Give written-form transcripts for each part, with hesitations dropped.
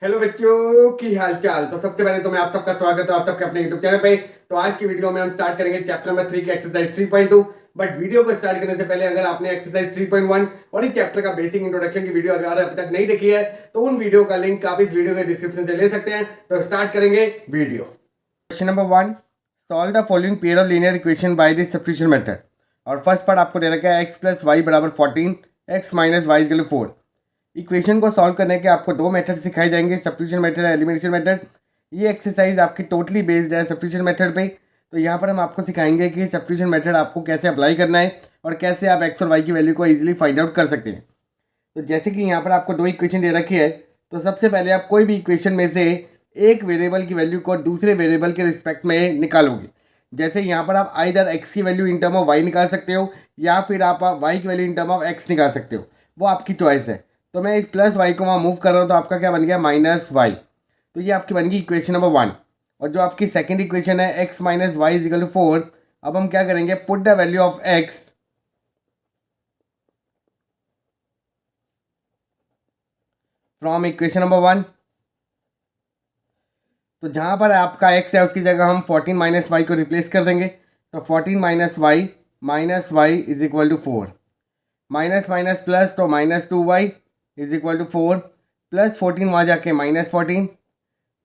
Hello बच्चों की हाल चाल। तो सबसे पहले तो मैं आप सबका स्वागत है आप सबके अपने यूट्यूब चैनल पे। तो आज की वीडियो में हम स्टार्ट करेंगे चैप्टर नंबर 3 की एक्सरसाइज 3.2। बट वीडियो को स्टार्ट करने से पहले अगर आपने एक्सरसाइज 3.1 और इस चैप्टर का बेसिक इंट्रोडक्शन की वीडियो अगर अभी तक नहीं देखी है तो उन वीडियो का लिंक आप इस वीडियो के डिस्क्रिप्शन से ले सकते हैं। तो स्टार्ट करेंगे video. Question number 1, solve the following pair of linear equation by the substitution method. और फर्स्ट पार्ट आपको दे रखा है x प्लस वाई बराबर 14, x minus y equal to 4। Equation को सॉल्व करने के आपको दो मेथड सिखाए जाएंगे, सब्स्टिट्यूशन मेथड और एलिमिनेशन मेथड। ये एक्सरसाइज आपकी टोटली बेस्ड है सब्स्टिट्यूशन मेथड पे। तो यहाँ पर हम आपको सिखाएंगे कि सब्स्टिट्यूशन मेथड आपको कैसे अप्लाई करना है और कैसे आप एक्स और वाई की वैल्यू को इजीली फाइंड आउट कर सकते हैं। तो जैसे कि यहाँ पर आपको दो इक्वेशन दे रखी है, तो सबसे पहले आप कोई भी इक्वेशन में से एक वेरिएबल की वैल्यू को दूसरे वेरिएबल के रिस्पेक्ट में निकालोगे। जैसे यहाँ पर आप आइदर एक्स की value in term of y निकाल सकते हो या फिर आप वाई की value in term of x निकाल सकते हो, वो आपकी चॉइस है। तो मैं इस प्लस वाई को वहाँ मूव कर रहा हूँ, तो आपका क्या बन गया माइनस वाई। तो ये आपकी बन गई इक्वेशन नंबर 1। और जो आपकी सेकेंड इक्वेशन है x minus Y is equal to 4, अब हम क्या करेंगे, put the value of x from equation number 1। तो जहाँ पर आपका x है उसकी जगह हम 14 माइनस वाई को रिप्लेस कर देंगे। तो 14 minus Y is equal to 4, minus minus plus, तो minus 2y is equal to 4, plus 14 वहाँ जाके माइनस 14,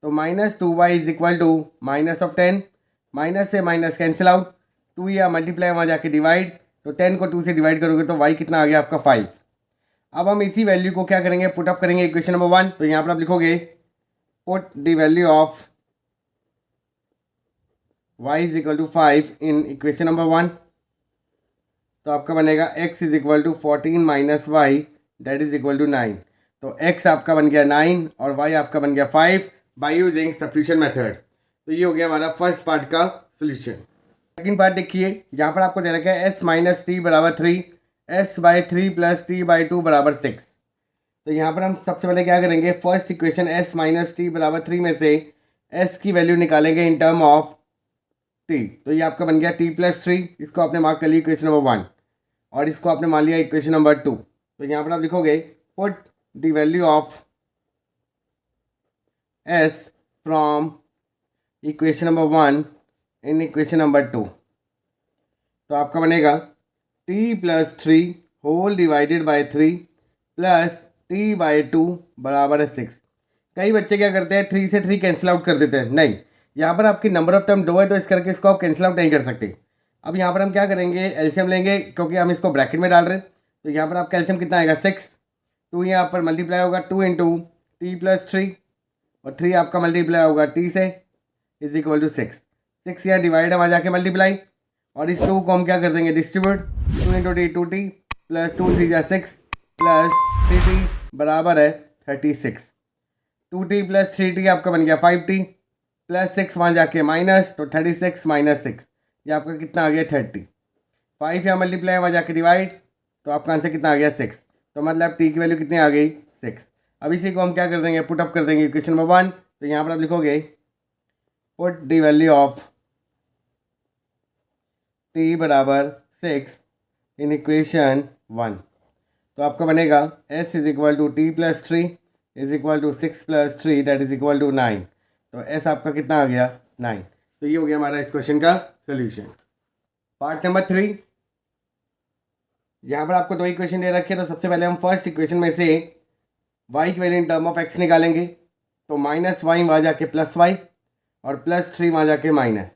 तो minus 2y is equal to minus of 10। Minus से माइनस कैंसिल आउट, 2 या मल्टीप्लाई वहाँ जाके डिवाइड, तो 10 को 2 से डिवाइड करोगे तो y कितना आ गया आपका 5। अब हम इसी वैल्यू को क्या करेंगे, पुट अप करेंगे इक्वेशन नंबर 1। तो यहाँ पर आप लिखोगे put the value of y is equal to 5 in equation number 1। तो आपका बनेगा x is equal to 14 minus y that is equal to 9। तो x आपका बन गया 9 और y आपका बन गया 5 बाय यूजिंग सब्स्टिट्यूशन मेथड। तो ये हो गया हमारा फर्स्ट पार्ट का सोल्यूशन। सेकंड पार्ट देखिए, यहाँ पर आपको दे रखा है s माइनस टी बराबर 3, s by 3 plus T by 2 बराबर 6। तो यहाँ पर हम सबसे पहले क्या करेंगे, first equation s minus T बराबर 3 में से s की वैल्यू निकालेंगे इन टर्म ऑफ t। तो ये आपका बन गया t प्लस 3, इसको आपने मार्क कर लिया इक्वेशन नंबर 1 और इसको आपने मान लिया इक्वेशन नंबर 2। तो यहाँ पर आप लिखोगे put the value of s from equation number 1 in equation number 2। तो आपका बनेगा t plus 3 whole divided by 3 plus t by 2 बराबर है 6। कई बच्चे क्या करते हैं, 3 से 3 कैंसिल आउट कर देते हैं। नहीं, यहाँ पर आपकी नंबर ऑफ टर्म 2 है तो इस करके इसको आप कैंसिल आउट नहीं कर सकते। अब यहाँ पर हम क्या करेंगे, एलसीएम लेंगे क्योंकि हम इसको ब्रैकेट में डाल रहे हैं। तो यहाँ पर आपका एलसीएम कितना आएगा 6, 2 यहाँ पर मल्टीप्लाई होगा 2 इंटू टी प्लस 3 और 3 आपका मल्टीप्लाई होगा टी से इज इक्वल टू 6। 6 यहाँ डिवाइड है जाके मल्टीप्लाई और इस 2 को हम क्या कर देंगे distribute, 2 into T 2t plus 2 3 6 plus 3t बराबर है 36। 2t प्लस 3t आपका बन गया 5t प्लस 6 वहाँ जाके माइनस, तो 36 माइनस 6 ये आपका कितना आ गया 30। 5 यहाँ मल्टीप्लाई वहाँ जाके डिवाइड, तो आपका आंसर कितना आ गया 6। तो मतलब t की वैल्यू कितनी आ गई 6। अब इसी को हम क्या कर देंगे, पुट अप कर देंगे इक्वेशन नंबर 1। तो यहाँ पर आप लिखोगे put the value of t बराबर 6 इन इक्वेशन 1। तो आपका बनेगा s is equal to t plus 3 is equal to 6 plus 3 that is equal to 9। तो s आपका कितना आ गया 9। तो ये हो गया हमारा इस क्वेश्चन का सोल्यूशन। पार्ट नंबर 3, यहाँ पर आपको दो इक्वेशन दे रखे हैं। तो सबसे पहले हम फर्स्ट इक्वेशन में से y की value in term of x निकालेंगे। तो माइनस वाई वहाँ जाके प्लस वाई और प्लस 3 वहाँ जाके माइनस,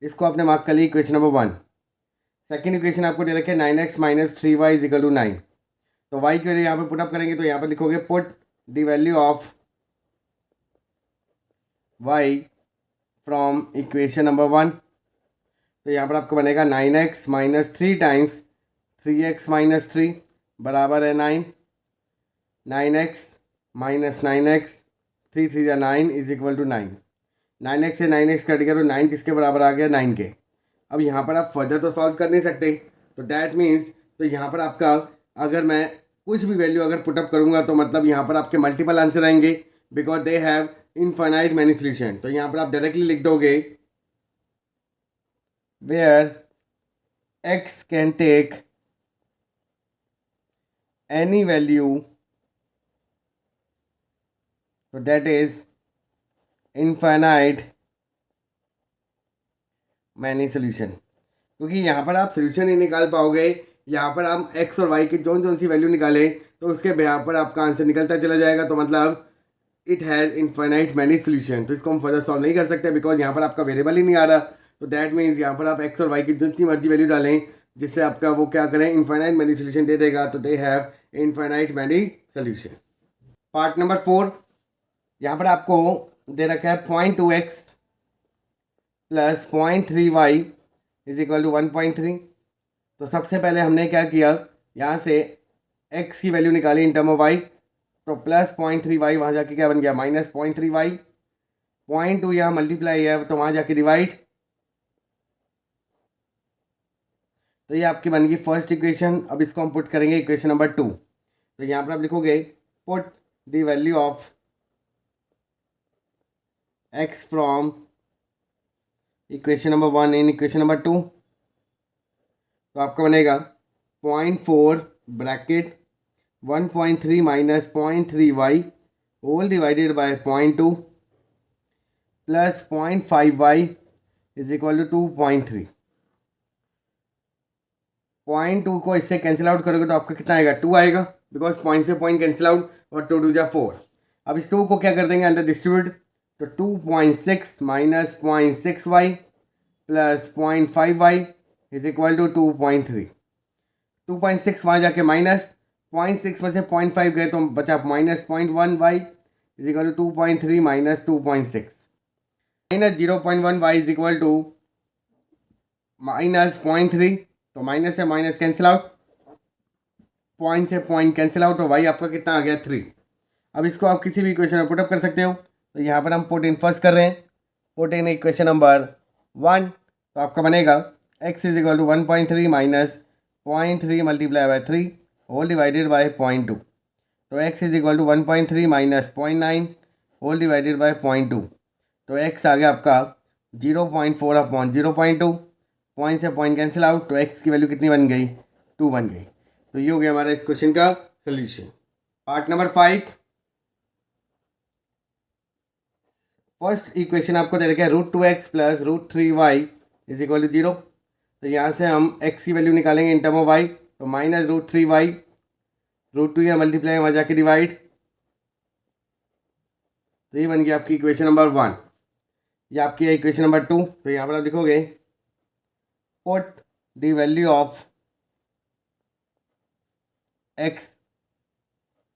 इसको आपने मार्क कर लिया इक्वेशन नंबर 1। सेकेंड इक्वेशन आपको दे रखे 9x minus 3y is equal to 9। तो y की वैल्यू यहाँ पर पुट अप करेंगे। तो यहाँ पर लिखोगे put the value of y from equation number 1। तो यहाँ पर आपको बनेगा 9x minus 3 times 3x minus 3 बराबर है 9। 9x माइनस 9x 3 3 या 9 इज इक्वल टू 9। 9x से 9x कट गया तो 9 किसके बराबर आ गया 9 के। अब यहाँ पर आप फर्दर तो सॉल्व कर नहीं सकते, तो डैट मीन्स तो यहाँ पर आपका अगर मैं कुछ भी वैल्यू अगर पुटअप करूँगा तो मतलब यहाँ पर आपके मल्टीपल आंसर आएंगे because they have infinite many solution. तो यहाँ पर आप डायरेक्टली लिख दोगे where x can take any value तो that is infinite many solution, क्योंकि यहाँ पर आप सोल्यूशन नहीं निकाल पाओगे। यहाँ पर आप एक्स और वाई की जोन सी वैल्यू निकाले तो उसके यहाँ पर आपका आंसर निकलता चला जाएगा। तो मतलब it has infinite many solution. तो इसको हम फर्दर सॉल्व नहीं कर सकते बिकॉज यहाँ पर आपका वेरिएबल ही नहीं आ रहा। तो दैट मीन्स यहाँ पर आप एक्स और वाई की जितनी मर्जी वैल्यू डालें जिससे आपका वो क्या करें इनफाइनाइट मैनी सोल्यूशन दे देगा। तो दे have infinite many solution. Part number 4, यहाँ पर आपको दे रखा है 0.2x plus 0.3y is equal to 1.3। तो सबसे पहले हमने क्या किया, यहाँ से x की वैल्यू निकाली इन टर्म ऑफ y। तो प्लस 0.3y वहाँ जाके क्या बन गया -0.3y। 0.2 यहाँ मल्टीप्लाई है तो वहाँ जाके डिवाइड। तो ये आपकी बन गई फर्स्ट इक्वेशन। अब इसको हम पुट करेंगे इक्वेशन नंबर 2। तो यहाँ पर आप लिखोगे put the value of x from equation number 1 in equation number 2। तो आपका बनेगा 0.4 bracket 1.3 minus 0.3y whole divided by 0.2 plus 0.5y is equal to 2.3। 0.2 को इससे कैंसिल आउट करोगे तो आपका कितना आएगा 2 आएगा बिकॉज पॉइंट से पॉइंट कैंसिल आउट और 2 2 जा 4। अब इस 2 को क्या कर देंगे अंदर डिस्ट्रीब्यूट। तो 2.6 minus 0.6y plus 0.5y is equal to 2.3। 2.6 वहाँ जाके माइनस 0.6 में से 0.5 गए तो बचा -0.1y is equal to 2.3 minus 2.6 minus 0.1y is equal to -0.3। तो माइनस से माइनस कैंसिल आउट, पॉइंट से पॉइंट कैंसिल आउट। तो y आपका कितना आ गया 3। अब इसको आप किसी भी इक्वेशन में पुटअप कर सकते हो। तो यहाँ पर हम पुट इन फर्स्ट कर रहे हैं, पुट इन इक्वेशन नंबर 1। तो आपका बनेगा x is equal to 1.3 minus 0.3 multiply by 3 whole divided by 0.2। तो x is equal to 1.3 minus 0.9 whole divided by 0.2। तो x आ गया आपका 0.4 अपॉन 0.2, पॉइंट से पॉइंट कैंसिल आउट। तो x की वैल्यू कितनी बन गई 2 बन गई। तो ये हो गया हमारा इस क्वेश्चन का solution. Part number 5, first equation आपको दे रखा है √2x plus √3y is equal to 0। तो यहाँ से हम x की वैल्यू निकालेंगे इन टर्म ऑफ y। तो माइनस √3y, √2 या मल्टीप्लाई वहाँ जाके डिवाइड। तो ये बन गया आपकी इक्वेशन नंबर 1। ये आपकी है इक्वेशन नंबर 2। तो यहाँ पर आप लिखोगे put the value of x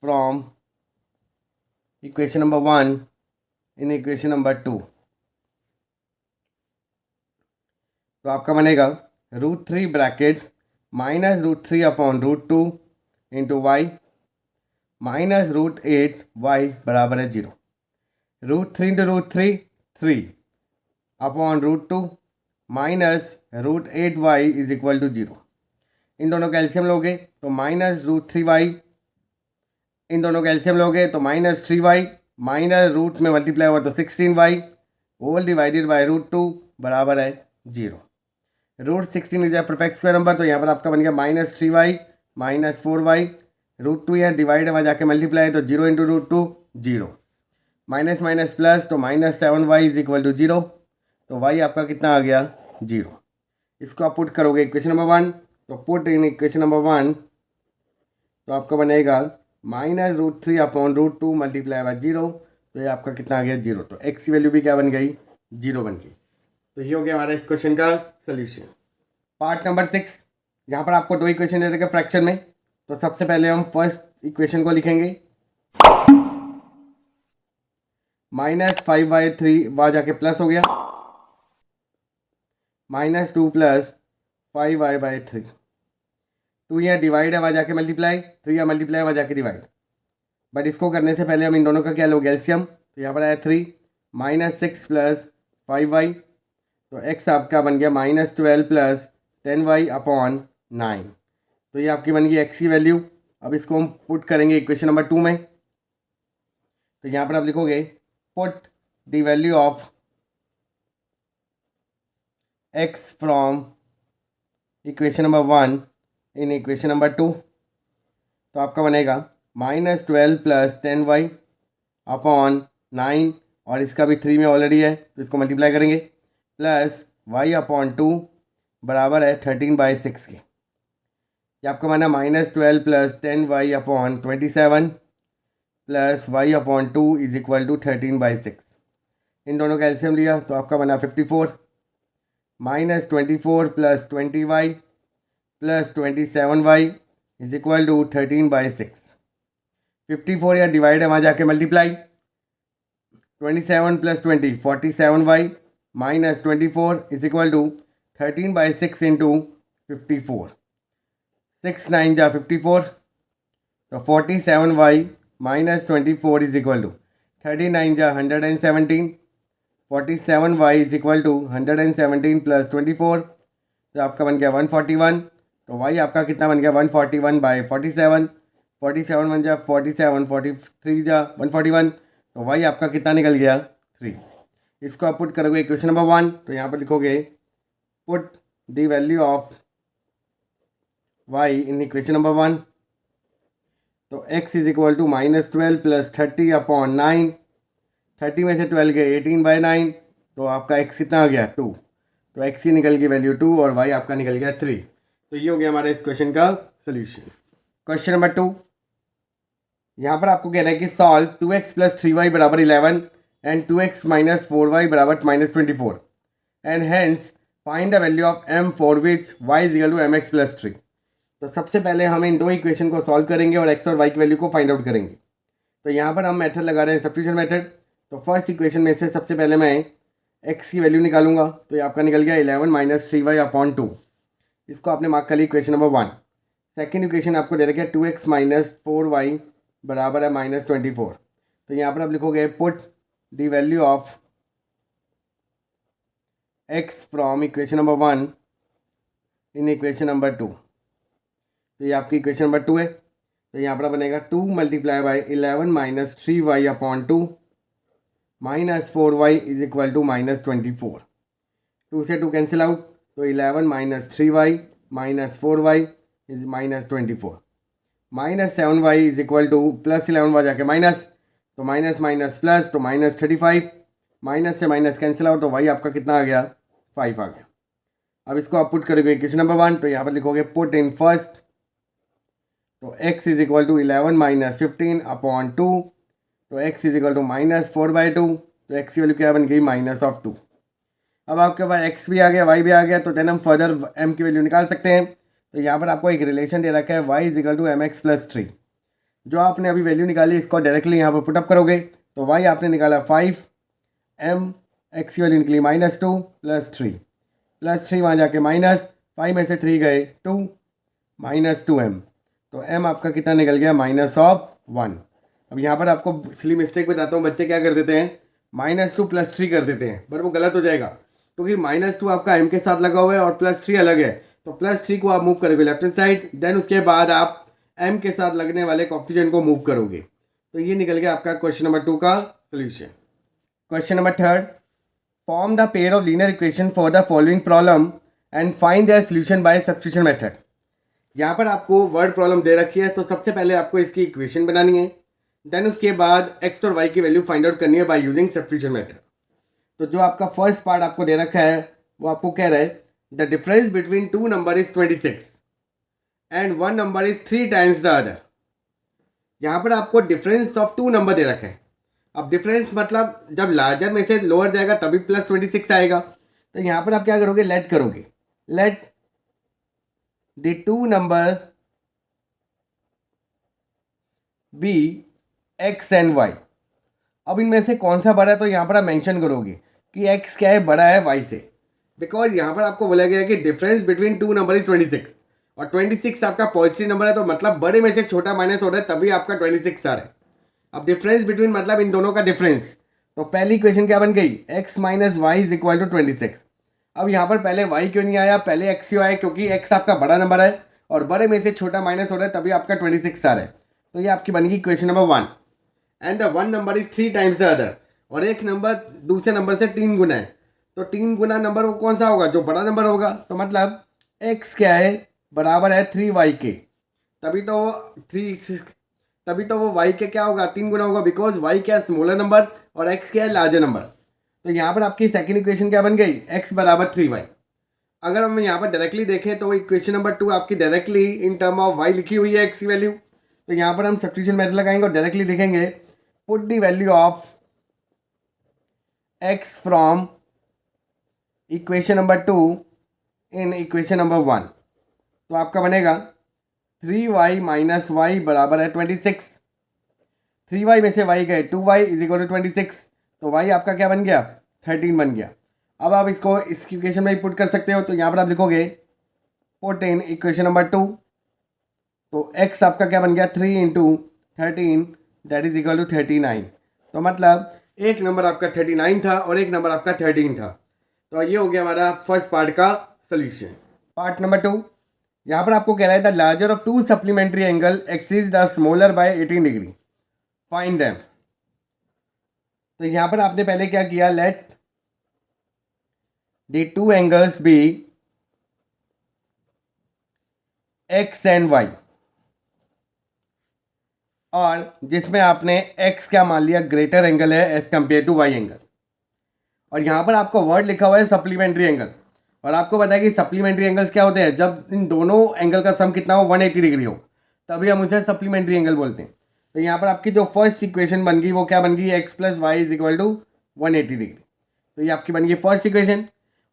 from equation number 1 in equation number 2। तो आपका बनेगा √3 bracket minus √3 upon √2 into y minus √8y बराबर है 0। √3 into √3 3 upon √2 minus √8y is equal to 0। इन दोनों का एलसीएम लोगे तो -√3y, इन दोनों का एलसीएम लोगे तो -3y माइनस रूट में मल्टीप्लाई हुआ तो 16y होल डिवाइडेड बाय √2 बराबर है 0। √16 is a perfect square number. तो यहाँ पर आपका बन गया -3y माइनस 4y, √2 यहाँ डिवाइड है जाके मल्टीप्लाई तो 0 इंटू √2 0, माइनस माइनस प्लस तो -7y इज इक्वल टू 0। तो y आपका कितना आ गया 0। इसको आप पुट करोगे इक्वेशन नंबर 1। तो पुट इन इक्वेशन नंबर 1 तो आपका बनेगा -√3 अपॉन √2 मल्टीप्लाई बाय 0। तो ये आपका कितना आ गया 0। तो x की वैल्यू भी क्या बन गई 0 बन गई। तो ये हो गया हमारा इस क्वेश्चन का सोल्यूशन। पार्ट नंबर 6, यहाँ पर आपको 2 इक्वेशन दे रखे फ्रैक्शन में। तो सबसे पहले हम फर्स्ट इक्वेशन को लिखेंगे -5/3 वहाँ जाके प्लस हो गया -2 प्लस 5y/3। 2 यहाँ डिवाइड है वहाँ जाके मल्टीप्लाई, 3 यहाँ मल्टीप्लाई वहाँ जाके डिवाइड। बट इसको करने से पहले हम इन दोनों का क्या लोगे एलसीएम। तो यहाँ पर आया 3 -6 प्लस 5y। तो x आपका बन गया -12 प्लस 10y अपॉन 9। तो ये आपकी बन गई x की वैल्यू। अब इसको हम पुट करेंगे इक्वेशन नंबर 2 में। तो यहाँ पर आप लिखोगे put the value of x from equation number 1 in equation number 2। तो आपका बनेगा -12 प्लस 10y अपॉन 9 और इसका भी 3 में ऑलरेडी है तो इसको मल्टीप्लाई करेंगे, प्लस y/2 बराबर है 13/6 के। ये आपका माना -12 plus 10y/27 plus y/2 is equal to 13/6। इन दोनों का एलसीएम लिया तो आपका बना 54 -24 plus 20y plus 27y is equal to 13/6। 54 या डिवाइड है वहाँ जाके multiply, 27 plus 20 47y minus 24 is equal to 13/6 into 54। 6 9 जा 54 तो 47y minus 24 is equal to 39 जा 117। 47y is equal to 117 plus 24 तो आपका बन गया 141। तो y आपका कितना बन गया 141/47। 47 बन जा 47, 43 जा 141 तो y आपका कितना निकल गया 3। इसको आप पुट करोगे इक्वेशन नंबर 1 तो यहाँ पर लिखोगे put the value of y in equation number 1। तो x is equal to -12 plus 30/9। 30 में से 12 गए 18/9 तो आपका x कितना आ गया 2। तो x की निकल गई वैल्यू 2 और y आपका निकल गया 3। तो ये हो गया हमारे इस क्वेश्चन का सोल्यूशन। क्वेश्चन नंबर 2, यहाँ पर आपको कह रहा है कि सॉल्व 2x प्लस 3y बराबर 11 एंड 2x माइनस 4y बराबर -24 and hence find the value of m for which y is equal to mx plus 3। तो सबसे पहले हम इन दो इक्वेशन को सॉल्व करेंगे और x और y की वैल्यू को फाइंड आउट करेंगे। तो यहाँ पर हम मेथड लगा रहे हैं सब्स्टिट्यूशन मेथड। तो फर्स्ट इक्वेशन में से सबसे पहले मैं x की वैल्यू निकालूंगा तो ये आपका निकल गया 11 माइनस 3y/2। इसको आपने मार्क कर ली इक्वेशन नंबर 1। सेकेंड इक्वेशन आपको दे रखा है 2x माइनस 4y बराबर है -24। तो यहाँ पर आप लिखोगे put the value of x from equation number 1 in equation number 2। तो ये आपकी इक्वेशन नंबर 2 है। तो यहाँ पर बनेगा 2 multiply by 11 minus 3y/2 minus 4y is equal to -24। 2 से 2 कैंसिल आउट तो 11 minus 3y minus 4y is -24। -7y is equal to plus 11 वहाँ जाके माइनस तो माइनस माइनस प्लस तो -35। माइनस से माइनस कैंसिल आउट तो y आपका कितना आ गया 5 आ गया। अब इसको आप पुट करोगे इक्वेशन नंबर 1 तो यहाँ पर लिखोगे पुट इन फर्स्ट। तो x is equal to 11 minus 15/2 तो x इज इक्वल टू -4/2 तो x की वैल्यू क्या बन गई -2। अब आपके पास x भी आ गया y भी आ गया तो देन हम फर्दर m की वैल्यू निकाल सकते हैं। तो यहाँ पर आपको एक रिलेशन दे रखा है y is equal to mx plus 3। जो आपने अभी वैल्यू निकाली इसको डायरेक्टली यहाँ पर पुटअप करोगे तो y आपने निकाला 5, m x की वैल्यू निकली -2 प्लस 3 वहाँ जाके -5 में से 3 गए 2 -2m तो m आपका कितना निकल गया -1। अब यहाँ पर आपको सिली मिस्टेक बताता हूँ, बच्चे क्या कर देते हैं -2 प्लस 3 कर देते हैं पर वो गलत हो जाएगा क्योंकि -2 आपका m के साथ लगा हुआ है और +3 अलग है। तो +3 को आप मूव करोगे लेफ्ट हैंड साइड, देन उसके बाद आप m के साथ लगने वाले कोएफिशिएंट को मूव करोगे। तो ये निकल गया आपका क्वेश्चन नंबर 2 का solution. Question number 3, form the pair of linear equation for the following problem and find the solution bye substitution method. यहाँ पर आपको वर्ड प्रॉब्लम दे रखी है तो सबसे पहले आपको इसकी इक्वेशन बनानी है, देन उसके बाद x और y की वैल्यू फाइंड आउट करनी है बाय यूजिंग सब्स्टिट्यूशन मेथड। तो जो आपका फर्स्ट पार्ट आपको दे रखा है वो आपको कह रहा है the difference between 2 number is 26 and 1 number is 3 times the other. यहाँ पर आपको डिफरेंस ऑफ 2 नंबर दे रखा है। अब डिफरेंस मतलब जब लार्जर में से लोअर जाएगा तभी +26 आएगा। तो यहाँ पर आप क्या करोगे लेट करोगे, let the 2 number be x and y। अब इनमें से कौन सा बड़ा है तो यहाँ पर आप मेंशन करोगे कि x क्या है बड़ा है y से, बिकॉज यहाँ पर आपको बोला गया है कि डिफरेंस बिटवीन 2 नंबर इज 26 और 26 आपका पॉजिटिव नंबर है तो मतलब बड़े में से छोटा माइनस हो रहा है तभी आपका 26 आ रहा है। अब डिफरेंस बिटवीन मतलब इन दोनों का डिफरेंस। तो पहली इक्वेशन क्या बन गई x minus Y is equal to 26। अब यहाँ पर पहले y क्यों नहीं आया, पहले x क्यों आया, क्योंकि x आपका बड़ा नंबर है और बड़े में से छोटा माइनस हो रहा है तभी आपका 26 आ रहा है। तो ये आपकी बन गई equation number 1 and the 1 number is 3 times the other और एक नंबर दूसरे नंबर से 3 गुना है। तो 3 गुना नंबर वो कौन सा होगा जो बड़ा नंबर होगा। तो मतलब x क्या है बराबर है 3y के, तभी तो तभी तो वो y के क्या होगा 3 गुना होगा, बिकॉज y क्या है स्मॉलर नंबर और x क्या है लार्जर नंबर। तो यहाँ पर आपकी सेकंड इक्वेशन क्या बन गई, x बराबर 3y। अगर हम यहाँ पर डायरेक्टली देखें तो इक्वेशन नंबर 2 आपकी directly in term of y लिखी हुई है x की वैल्यू। तो यहाँ पर हम सब्स्टिट्यूशन मेथड लगाएंगे और डायरेक्टली लिखेंगे put the value of x from equation number 2 in equation number 1। तो आपका बनेगा 3y माइनस वाई बराबर है 26। 3y में से y गए 2y इज इक्वल टू 26, तो y आपका क्या बन गया 13 बन गया। अब आप इसको इस इक्वेशन में पुट कर सकते हो। तो यहाँ पर आप लिखोगे पुट इन इक्वेशन नंबर 2, तो x आपका क्या बन गया 3 into 13 that is equal to 39। तो मतलब एक नंबर आपका 39 था और एक नंबर आपका 13 था। तो ये हो गया हमारा फर्स्ट पार्ट का सोल्यूशन। पार्ट नंबर 2, यहाँ पर आपको कह रहा है the larger of two supplementary angle exceeds the smaller by 18 degree, find them. तो यहाँ पर आपने पहले क्या किया, let the two angles be x and y, और जिसमें आपने x क्या मान लिया ग्रेटर एंगल है as compare to y angle. और यहाँ पर आपको वर्ड लिखा हुआ है सप्लीमेंट्री एंगल, और आपको पता है कि सप्लीमेंट्री एंगल्स क्या होते हैं, जब इन दोनों एंगल का सम कितना हो 180 डिग्री हो तभी हम उसे सप्लीमेंट्री एंगल बोलते हैं। तो यहाँ पर आपकी जो फर्स्ट इक्वेशन बन गई वो क्या बन गई, x plus y is equal to 180 degree. तो ये आपकी बन गई फर्स्ट इक्वेशन।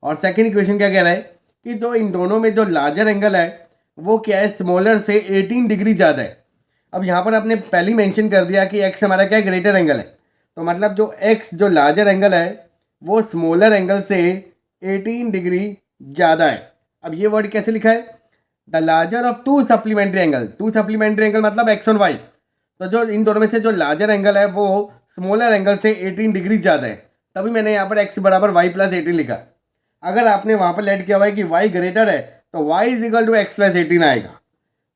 और सेकेंड इक्वेशन क्या कह रहा है कि जो इन दोनों में जो लार्जर एंगल है वो क्या है स्मॉलर से 18 डिग्री ज़्यादा है। अब यहाँ पर आपने पहले ही मेंशन कर दिया कि x हमारा क्या ग्रेटर एंगल है, तो मतलब जो x जो लार्जर एंगल है वो स्मॉलर एंगल से 18 डिग्री ज़्यादा है। अब ये वर्ड कैसे लिखा है, the larger of two supplementary angle. To supplementary angle मतलब x और y, तो जो इन दोनों में से जो लार्जर एंगल है वो स्मॉलर एंगल से 18 डिग्री ज़्यादा है, तभी मैंने यहाँ पर x बराबर y प्लस 18 लिखा। अगर आपने वहाँ पर लेट किया हुआ है कि y ग्रेटर है तो y is equal to x plus 18 आएगा।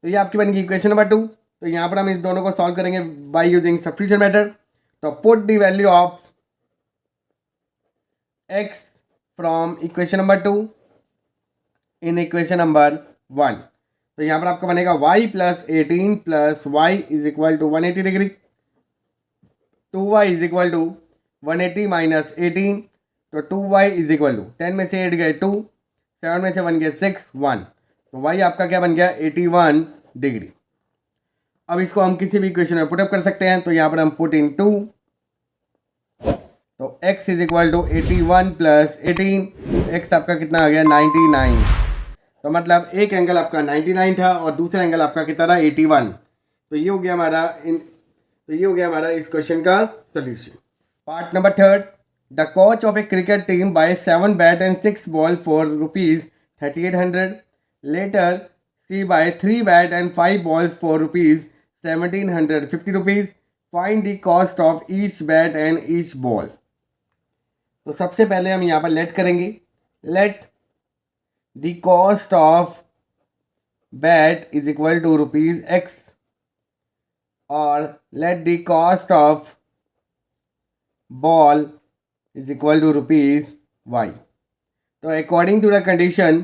तो ये आपकी बन गई इक्वेशन नंबर 2। तो यहाँ पर हम इस दोनों को सॉल्व करेंगे बाय यूजिंग सब्स्टिट्यूशन मेथड। तो put the value of x from equation number 2 in equation number 1। तो यहाँ पर आपका बनेगा y plus 18 plus y is equal to 180 degree, 2y is equal to 180 minus 18, तो 2y इज इक्वल टू 10 में से 8 गए 2, 7 में से 1 गए 6, 1, तो y आपका क्या बन गया 81 डिग्री। अब इसको हम किसी भी इक्वेशन में पुटअप कर सकते हैं। तो यहाँ पर हम पुट इन 2, तो x is equal to 81 plus 18, x आपका कितना आ गया 99। तो मतलब एक एंगल आपका 99 था और दूसरा एंगल आपका कितना था 81। तो ये हो गया हमारा इस क्वेश्चन का solution. Part number 3, the coach of a cricket team buy 7 bat and 6 ball for rupees 3800, later she buy 3 bat and 5 balls for rupees 1750 rupees, find the cost of each bat and each ball. तो सबसे पहले हम यहाँ पर let करेंगे, let the cost of bat is equal to rupees X और let the cost of ball is equal to rupees Y. तो according to the condition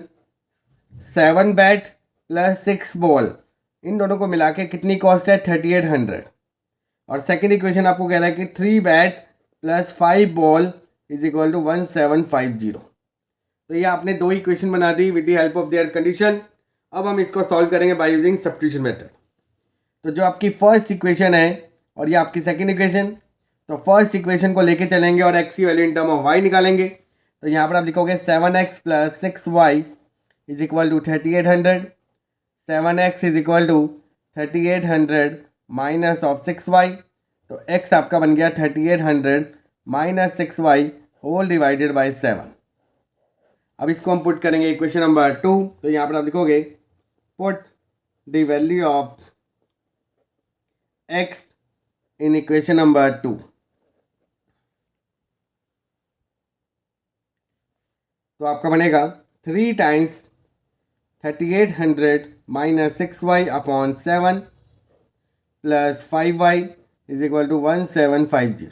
7 bat plus 6 ball इन दोनों को मिला के कितनी कॉस्ट है 3800। और सेकेंड इक्वेशन आपको कह रहा है कि 3 bat plus 5 ball is equal to 1750। तो ये आपने दो इक्वेशन बना दी with the help of their condition. अब हम इसको सॉल्व करेंगे बाय यूजिंग सब्स्टिट्यूशन मेथड। तो जो आपकी फर्स्ट इक्वेशन है और ये आपकी सेकेंड इक्वेशन, तो फर्स्ट इक्वेशन को लेके चलेंगे और x की value in term of y निकालेंगे। तो यहाँ पर आप लिखोगे 7x plus 6y is equal to 3800, 7x is equal to 3800 minus of 6y, तो x आपका बन गया 3800 minus 6y whole divided bye 7। अब इसको हम पुट करेंगे इक्वेशन नंबर 2। तो यहाँ पर आप लिखोगे put the value of x in equation number 2। तो आपका बनेगा 3 times 3800 minus 6y upon 7 plus 5y is equal to 1750।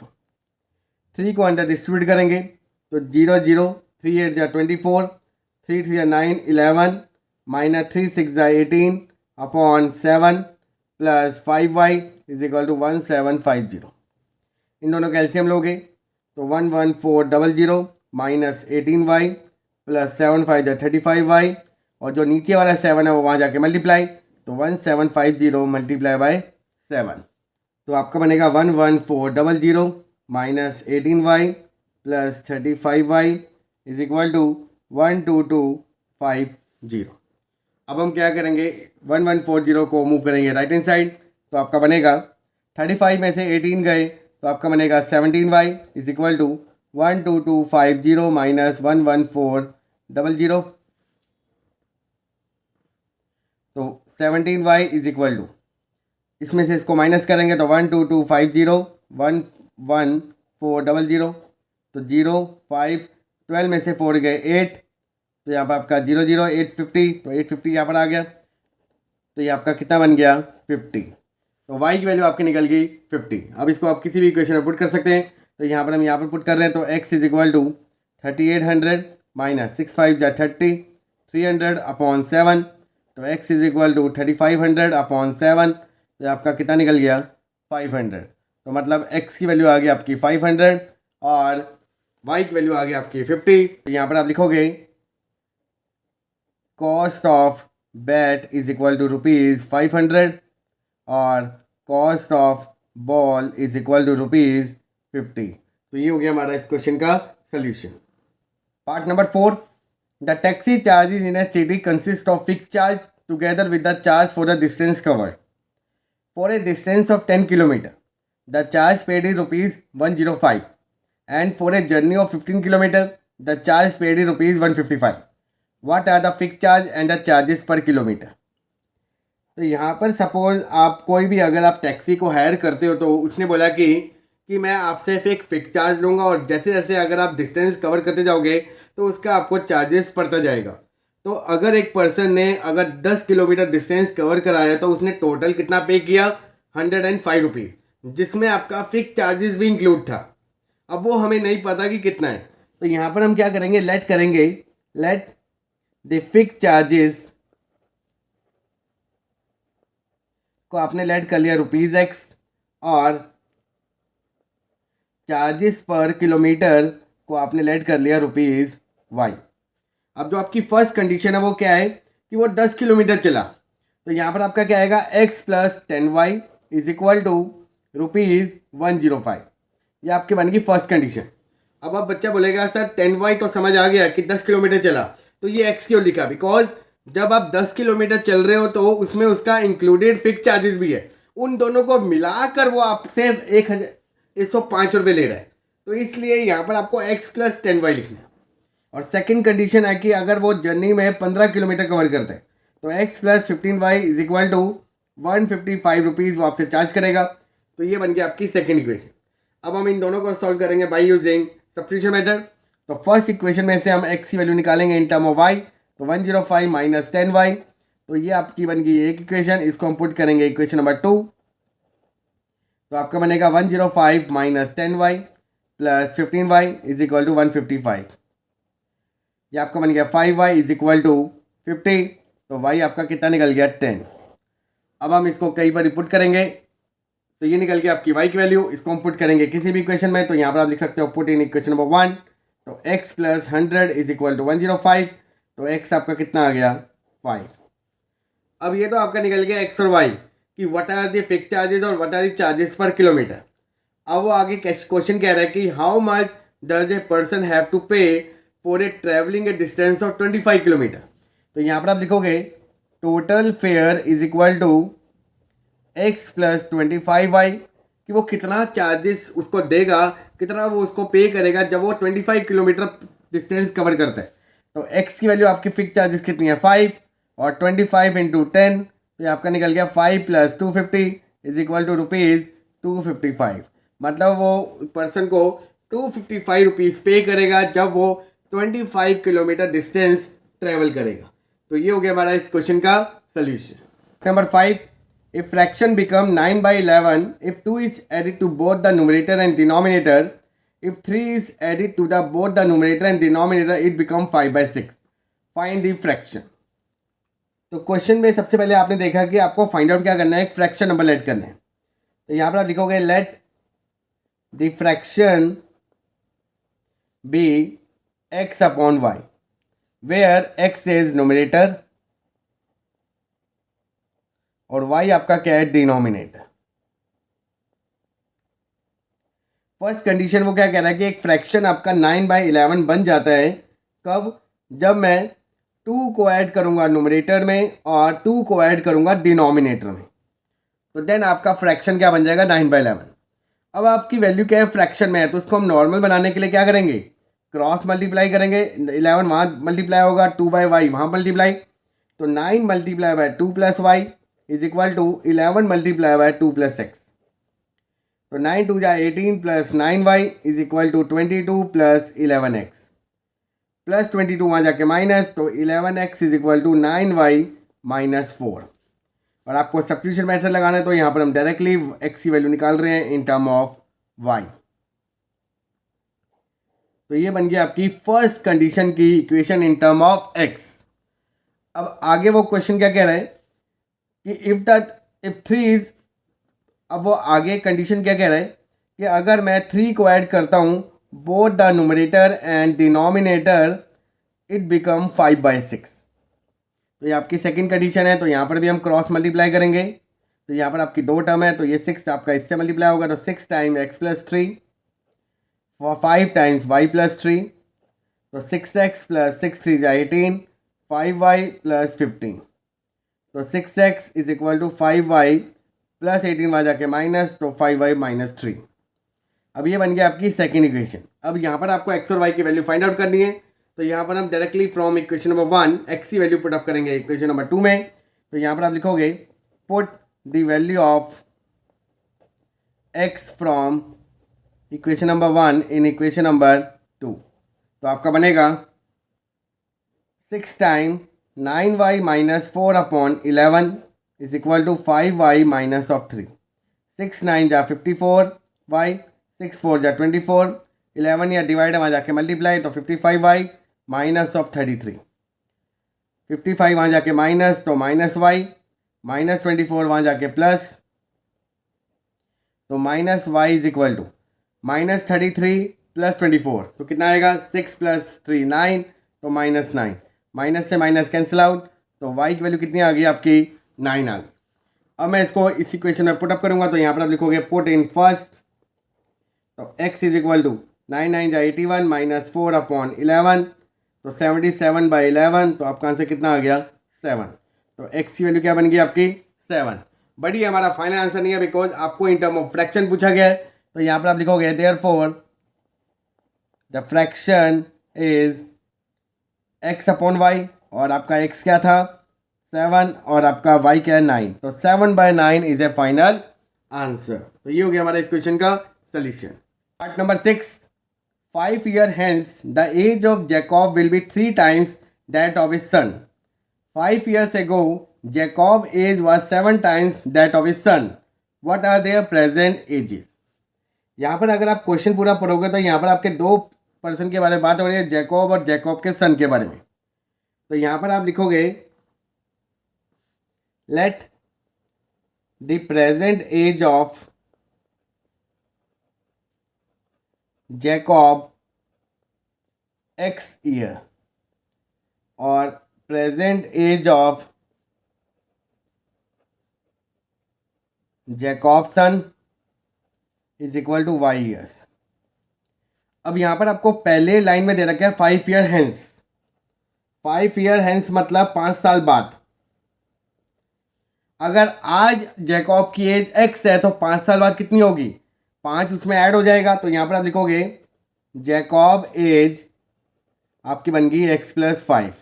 3 को अंदर डिस्ट्रीब्यूट करेंगे तो 0 0, 3 8 जा 24, 3 3 जा 9 11 माइनस 3 6 जा 18 upon 7 plus 5y is equal to 1750। इन दोनों का एलसीएम लोगे तो 11400 माइनस 18y प्लस 7 5 35y, और जो नीचे वाला 7 है वो वहाँ जाके मल्टीप्लाई, तो 1750 मल्टीप्लाई बाय 7, तो आपका बनेगा 11400 minus 18y plus 35y is equal to 12250। अब हम क्या करेंगे, 1140 को मूव करेंगे राइट हैंड साइड, तो आपका बनेगा 35 में से 18 गए तो आपका बनेगा 17y is equal to 12250 minus 11400, तो 17y इज इक्वल टू, इसमें से इसको माइनस करेंगे तो 12250 11400, तो 0 5 12 में से 4 गए 8, तो यहाँ पर आपका 0 0 850, तो 850 यहाँ पर आ गया, तो ये आपका कितना बन गया 50, तो y की वैल्यू आपकी निकल गई 50। अब इसको आप किसी भी इक्वेशन में पुट कर सकते हैं, तो यहाँ पर हम यहाँ पर पुट कर रहे हैं, तो x is equal to 3800 minus 6 5 जा 30 300 अपॉन 7, तो x is equal to 3500 upon 7, तो आपका कितना निकल गया 500, तो मतलब x की वैल्यू आ गई आपकी 500 और y की वैल्यू आ गई आपकी 50। तो यहाँ पर आप लिखोगे cost of bat is equal to ₹500 और cost of ball is equal to ₹50। तो ये हो गया हमारा इस क्वेश्चन का solution. Part number 4, the taxi charges in a city consist of fixed charge together with the charge for the distance covered. For a distance of 10 kilometre the charge paid is ₹105 and for a journey of 15 kilometer the charge paid is ₹155. What are the fixed charge and the charges per kilometer? तो यहाँ पर suppose आप कोई भी अगर आप taxi को higher करते हो तो उसने बोला कि मैं आपसे एक फिक्स चार्ज लूँगा और जैसे जैसे अगर आप डिस्टेंस कवर करते जाओगे तो उसका आपको चार्जेस पड़ता जाएगा। तो अगर एक पर्सन ने अगर 10 किलोमीटर डिस्टेंस कवर कराया तो उसने टोटल कितना पे किया ₹105, जिसमें आपका फिक्स चार्जेस भी इंक्लूड था। अब वो हमें नहीं पता कि कितना है, तो यहाँ पर हम क्या करेंगे, लेट करेंगे, लेट द फिक्स चार्जेस को आपने लेट कर लिया ₹X और चार्जेस पर किलोमीटर को आपने लेट कर लिया ₹Y। अब जो आपकी फर्स्ट कंडीशन है वो क्या है कि वो 10 किलोमीटर चला, तो यहाँ पर आपका क्या आएगा x plus 10y is equal to ₹105। ये आपकी बन गई फर्स्ट कंडीशन। अब आप बच्चा बोलेगा सर 10y तो समझ आ गया कि 10 किलोमीटर चला, तो ये x क्यों लिखा, बिकॉज जब आप 10 किलोमीटर चल रहे हो तो उसमें उसका इंक्लूडेड फिक्स चार्जेस भी है, उन दोनों को मिलाकर वो आपसे 1,105 रुपये ले रहा है, तो इसलिए यहाँ पर आपको x प्लस 10y लिखना है। और सेकेंड कंडीशन है कि अगर वो जर्नी में 15 किलोमीटर कवर करता है तो x plus 15y is equal to ₹155 वो आपसे चार्ज करेगा। तो ये बन गया आपकी सेकेंड इक्वेशन। अब हम इन दोनों को सॉल्व करेंगे बाय यूजिंग सब्स्टिट्यूशन मेथड। तो फर्स्ट इक्वेशन में से हम x की वैल्यू निकालेंगे इन टर्म ऑफ y, तो 105 माइनस 10y, तो ये आपकी बन गई एक इक्वेशन। इसको हम पुट करेंगे इक्वेशन नंबर 2, तो आपका बनेगा 105 minus 10y plus 15y is equal to 155। ये आपका बन गया 5y इज इक्वल टू 50, तो y आपका कितना निकल गया 10। अब हम इसको कई बार पुट करेंगे तो ये निकल गया आपकी y की वैल्यू। इसको हम पुट करेंगे किसी भी इक्वेशन में, तो यहाँ पर आप लिख सकते हो पुट इन इक्वेशन नंबर 1, तो x plus 100 is equal to 105, तो x आपका कितना आ गया 5। अब ये तो आपका निकल गया x और y कि what are the fixed charges और what are the charges per kilometer. अब वो आगे क्वेश्चन कह रहा है कि how much does a person have to pay for a travelling a distance of 25 kilometer. तो यहाँ पर आप लिखोगे total fare is equal to x plus 25y, कि वो कितना चार्जेस उसको देगा, कितना वो उसको पे करेगा जब वो 25 किलोमीटर डिस्टेंस कवर करता है। तो x की वैल्यू आपकी फिक्स चार्जेस कितनी है 5 और 25 इंटू 10, तो ये आपका निकल गया 5 प्लस 250 इज इक्वल टू ₹255। मतलब वो पर्सन को 255 रुपीज़ पे करेगा जब वो 25 किलोमीटर डिस्टेंस ट्रेवल करेगा। तो ये हो गया हमारा इस क्वेश्चन का solution. Number 5, if fraction become 9 by 11 if 2 is added to both the numerator and denominator, if 3 is added to the both the numerator and denominator it become 5 by 6, find the fraction। तो question में सबसे पहले आपने देखा कि आपको find out क्या करना है, एक फ्रैक्शन नंबर लेट करना है। तो यहाँ पर आप लिखोगे let the fraction be x upon y, where x is numerator और y आपका क्या है, डिनोमिनेटर। फर्स्ट कंडीशन वो क्या कह रहा है कि एक फ्रैक्शन आपका 9/11 बन जाता है कब, जब मैं 2 को ऐड करूंगा न्यूमरेटर में और 2 को ऐड करूंगा डिनोमिनेटर में, तो देन आपका फ्रैक्शन क्या बन जाएगा, 9/11। अब आपकी वैल्यू क्या है, फ्रैक्शन में है, तो उसको हम नॉर्मल बनाने के लिए क्या करेंगे, क्रॉस मल्टीप्लाई करेंगे। 11 वहाँ मल्टीप्लाई होगा, 2/y वहाँ मल्टीप्लाई, तो 9 multiply by 2 plus y is equal to 11 multiply by 2 plus x. तो 9 2 जा 18 plus 9y is equal to 22 plus 11x plus 22 वहाँ जाके माइनस, तो 11x is equal to 9y minus 4। और आपको सब्स्टिट्यूशन मेथड लगाना है, तो यहाँ पर हम डायरेक्टली x की वैल्यू निकाल रहे हैं इन टर्म ऑफ y। तो ये बन गया आपकी फर्स्ट कंडीशन की equation in term of x। अब आगे वो क्वेश्चन क्या कह रहा है कि इफ 3 इज, अब वो आगे कंडीशन क्या कह रहा है कि अगर मैं 3 को ऐड करता हूँ both the numerator and denominator it become 5/6। तो ये आपकी सेकंड कंडीशन है, तो यहाँ पर भी हम क्रॉस मल्टीप्लाई करेंगे। तो यहाँ पर आपकी 2 टर्म है, तो ये 6 आपका इससे मल्टीप्लाई होगा, तो 6 टाइम x प्लस 3 और 5 टाइम्स y प्लस 3, तो 6x प्लस 6 3 जा 18, 5y प्लस 15, तो 6x is equal to 5y plus 18 वहाँ जाके माइनस, तो 5y माइनस 3। अब ये बन गया आपकी सेकेंड इक्वेशन। अब यहाँ पर आपको x और y की वैल्यू फाइंड आउट करनी है, तो यहाँ पर हम directly from equation number 1 x की वैल्यू पुट अप करेंगे इक्वेशन नंबर 2 में। तो यहाँ पर आप लिखोगे put the value of x from equation number 1 in equation number 2, तो आपका बनेगा 6 time 9y minus 4 upon 11 is equal to 5y minus of 3। 6 9 जा 54y, 6 4 जा 24, 11 या डिवाइड वहाँ जाके मल्टीप्लाई, तो 55y माइनस ऑफ 33, 55 वहाँ जाके माइनस, तो माइनस y माइनस 24 वहाँ जाके प्लस, तो minus y is equal to minus 33 plus 24, तो कितना आएगा 6 प्लस 3 9, तो माइनस 9, माइनस से माइनस कैंसिल आउट, तो y की वैल्यू कितनी आ गई आपकी 9 आ गई। अब मैं इसको इस इक्वेशन में पुट अप करूंगा, तो यहाँ पर आप लिखोगे पुट इन फर्स्ट, तो x इज इक्वल टू 9 9 जा 81 माइनस 4 अपॉन 11, तो 77/11, तो आपका आंसर कितना आ गया 7। तो x की वैल्यू क्या बन गई आपकी 7। बट ये हमारा फाइनल आंसर नहीं है, बिकॉज आपको इन टर्म ऑफ फ्रैक्शन पूछा गया है। तो यहाँ पर आप लिखोगे therefore the fraction is x upon y, और आपका x क्या था 7 और आपका y क्या है 9, तो 7/9 इज ए फाइनल आंसर। तो ये हो गया हमारा इस क्वेश्चन का solution. Part number 6, 5 years hence the age of Jacob will be 3 times that of his son. 5 years ago Jacob's age was 7 times that of his son. What are their present ages? यहाँ पर अगर आप question पूरा पढ़ोगे तो यहाँ पर आपके 2 पर्सन के बारे में बात हो रही है, जैकब और जैकब के सन के बारे में। तो यहाँ पर आप लिखोगे let the present age of Jacob x year और present age of Jacob son is equal to y years. अब यहाँ पर आपको पहले लाइन में दे रखा है 5 year hence। 5 year hence मतलब 5 साल बाद। अगर आज जैकब की एज x है तो 5 साल बाद कितनी होगी, 5 उसमें ऐड हो जाएगा। तो यहाँ पर आप लिखोगे जैकब एज आपकी बन गई x प्लस 5,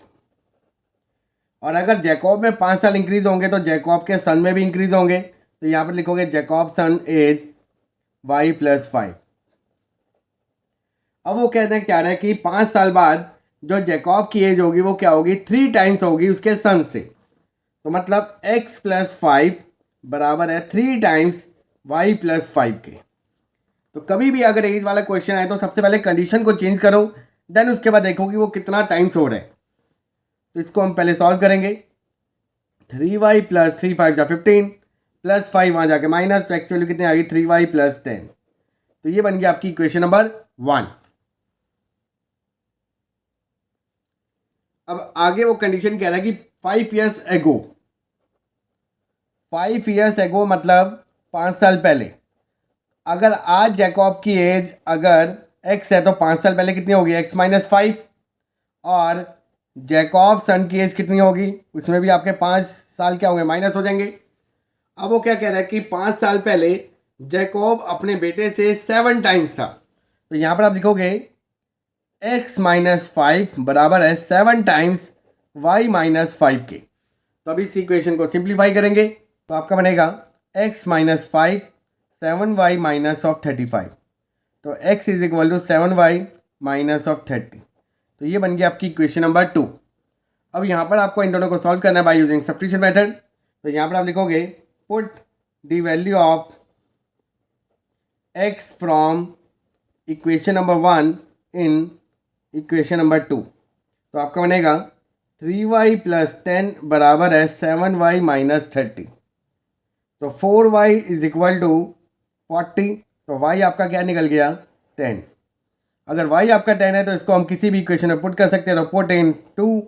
और अगर जैकब में 5 साल इंक्रीज होंगे तो जैकब के सन में भी इंक्रीज होंगे। तो यहाँ पर लिखोगे जैकब सन एज y प्लस 5। अब वो कहना चाह रहा है कि 5 साल बाद जो जैकब की एज होगी वो क्या होगी, 3 टाइम्स होगी उसके सन से। तो मतलब x प्लस 5 बराबर है 3 टाइम्स y प्लस 5 के। तो कभी भी अगर एज वाला क्वेश्चन आए तो सबसे पहले कंडीशन को चेंज करो, देन उसके बाद देखो कि वो कितना टाइम्स हो रहा है। तो इसको हम पहले सॉल्व करेंगे। 3y प्लस 3 5 15 प्लस 5 वहाँ जाके माइनस, तो एक्स वैल्यू कितनी आ गई 3y प्लस 10। तो ये बन गया आपकी इक्वेशन नंबर 1। अब आगे वो कंडीशन कह रहा है कि 5 ईयर्स एगो, 5 ईयर्स एगो मतलब 5 साल पहले, अगर आज जैकॉब की एज अगर x है तो 5 साल पहले कितनी होगी x माइनस 5, और जैकॉब सन की एज कितनी होगी, उसमें भी आपके 5 साल क्या होंगे माइनस हो जाएंगे। अब वो क्या कह रहा है कि 5 साल पहले जैकॉब अपने बेटे से 7 टाइम्स था, तो यहाँ पर आप लिखोगे x माइनस 5 बराबर है 7 टाइम्स y माइनस 5 के। तो अभी इस इक्वेशन को सिंप्लीफाई करेंगे तो आपका बनेगा x minus 5 7y minus of 35, तो x is equal to 7y minus of 30। तो ये बन गया आपकी इक्वेशन नंबर 2। अब यहाँ पर आपको इन दोनों को सॉल्व करना है बाय यूजिंग सब्स्टिट्यूशन मेथड। तो यहाँ पर आप लिखोगे put the value of x from equation number 1 in equation number 2। तो आपका बनेगा 3y प्लस 10 बराबर है 7y माइनस 30, तो 4y इज इक्वल टू 40, तो y आपका क्या निकल गया 10। अगर y आपका 10 है तो इसको हम किसी भी इक्वेशन में पुट कर सकते हैं, तो पुट इन 2,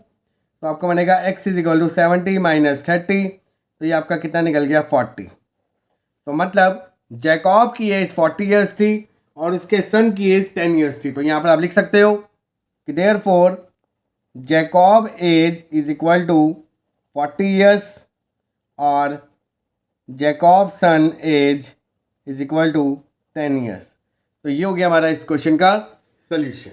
तो आपको बनेगा x is equal to 70 minus 30, तो ये आपका कितना निकल गया 40। तो मतलब जैकॉब की एज 40 ईयर्स थी और उसके सन की एज 10 ईयर्स थी। तो यहाँ पर आप लिख सकते हो कि therefore Jacob age is equal to 40 years और Jacob son age is equal to 10 years. तो ये हो गया हमारा इस क्वेश्चन का सॉल्यूशन।